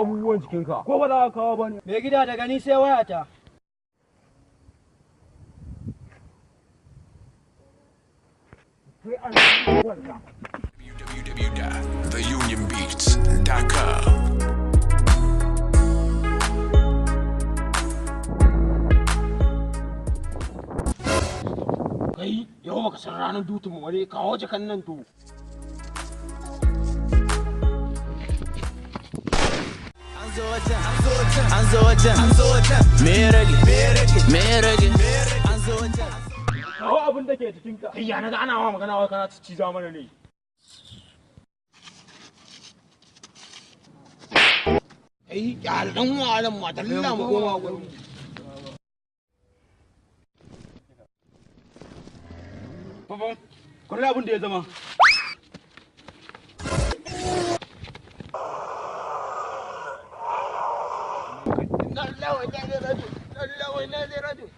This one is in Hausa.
abubuwan jikinka ko ba za ka kawo ba ne? Mai gida daga ni sai wayata. www.theunionbeats.com Kai yau baka san ranar dutun mu wale kawo jakan nan to. An zo wajen me rage an zo wajen Kawo abin da ke jikinka. Kai ya naga ana ma magana wai kana ci mana ne. Kai ya dan walan ma dalla mu goma gurin. Baba, kullu abin da ya zama. Allah wa ya radu.